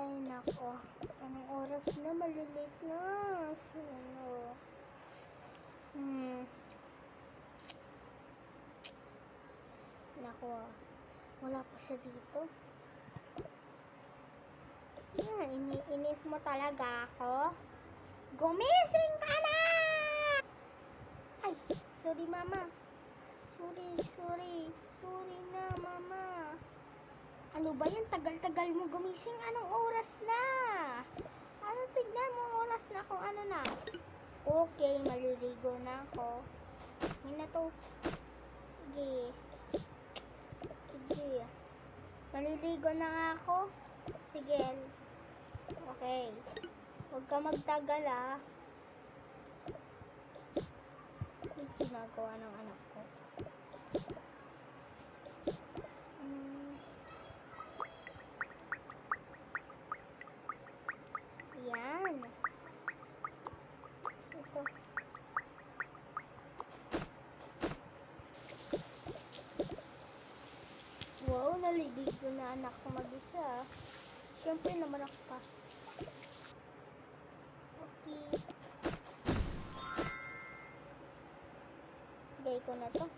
Ay, nako. Anong oras na? Malilate na. Sino? Nako. Wala pa siya dito. Yan, iniinis mo talaga ako. Gumising ka na! Ay, sorry mama. Sorry na mama. Ano ba yan? Tagal-tagal mo gumising. Anong oras na? Ano, tignan mo oras na kung ano na. Okay, maliligo na ako. Hindi na to. Sige. Maliligo na nga ako. Sige. Okay. Huwag ka magtagal ah. May ginagawa ng anak ko. Yan. Ito. Wow, naliligo na anak ko mag-isa. Siyempre naman ako pa. Okay. Lagay ko na to.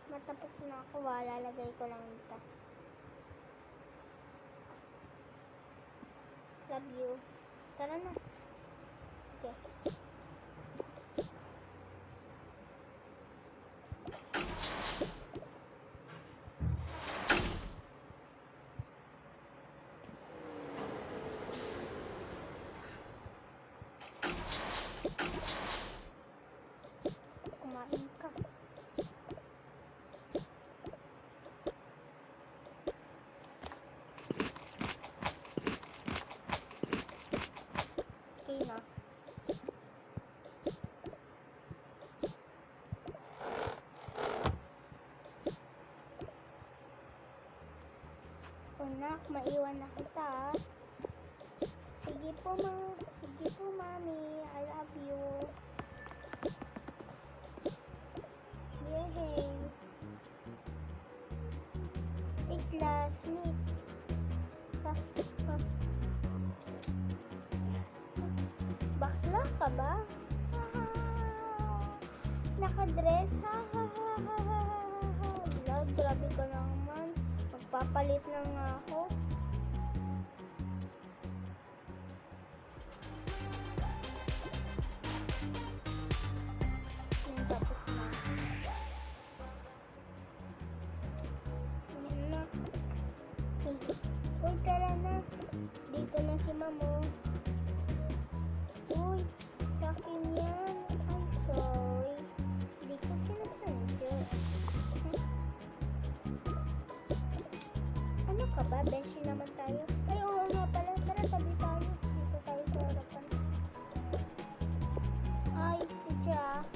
Matapos na ako, lalagay ko lang ito. Love you. Tara na. Okay. Kumain ka. Okay na. Anak, maiwan na kita. Sige po, mami. I love you. Yay! Hey, classmate. Bakla ka ba? Nakadress? Lord, grabe ka naman. Magpapalit na nga ako. Tapos na. Yan na. Uy, tara na. Dito na si Mamo. Uy, sa akin yan. Ay, sorry. Hindi ko sinasandyo. Ano ka ba? Benshi naman tayo. Ay, oo nga pala. Tara, tabi tayo. Dito tayo sa harapan. Ay, tidya.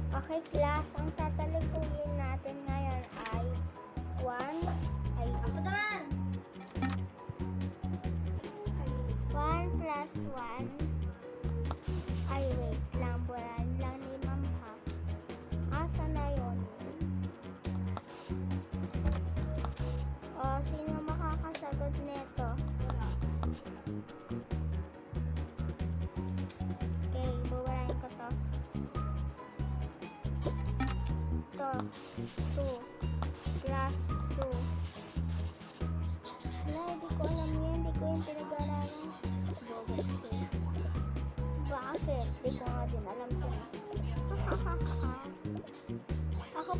Okay, class, ang tatalikuyin natin ngayon ay 1 plus 1. Ay, wait lang, bulan lang ni Ma'am ha. Asa na yun? O, sino makakasagot nito? Okay, buwalain ko to. 2 plus 2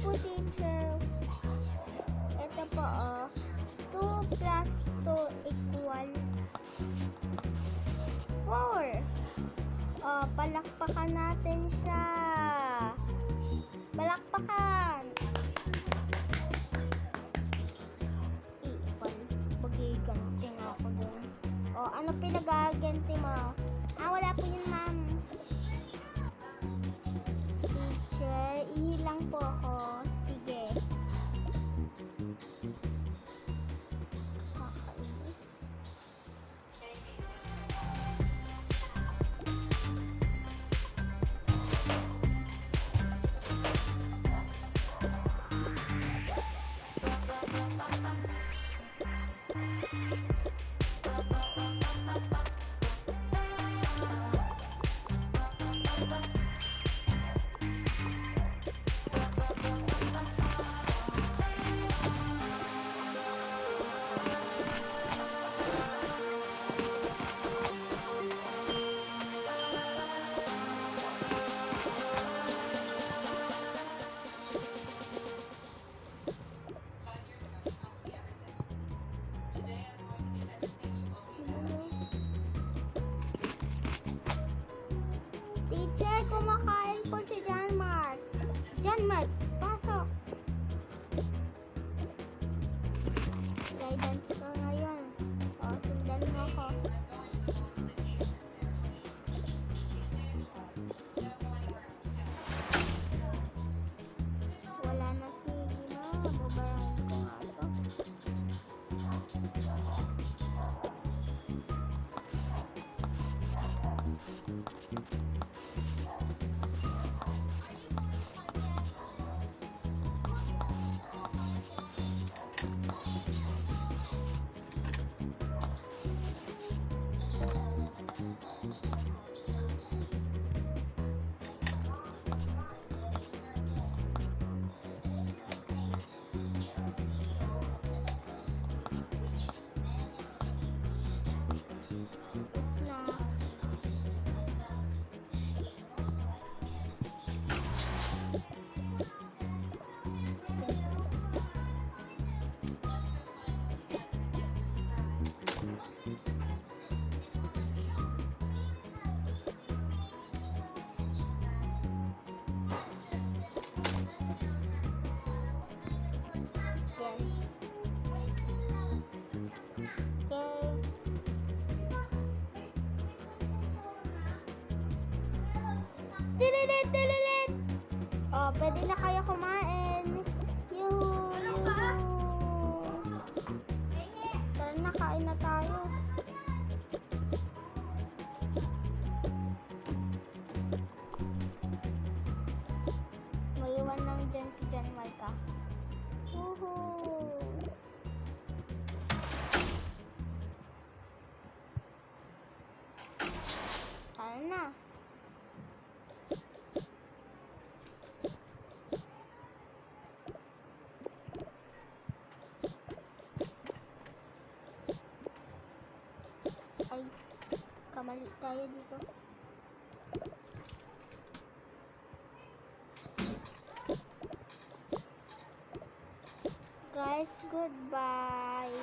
po, teacher. Ito po, 2 plus 2 equal 4. Palakpakan natin siya. Palakpakan. Equal. Magiganti nga ako dun. Ano pinagaganti mo? Wala po yun, ma'am. Teacher, ihilang po ako. Sige. Kakainis. Teacher, kumakain po si John Mark. John Mark, pasok. Guidance ko ngayon. Sundan mo ako. Wala na si Gino. Babayaran ko nga ito. Dililit, dililit! Pwede na kayo kumain. Yuhu, yuhu. Tara na, kain na tayo. Maiwan lang dyan si John Mark, Yuhu. Tara na. Ay, kamali tayo dito. Guys, goodbye.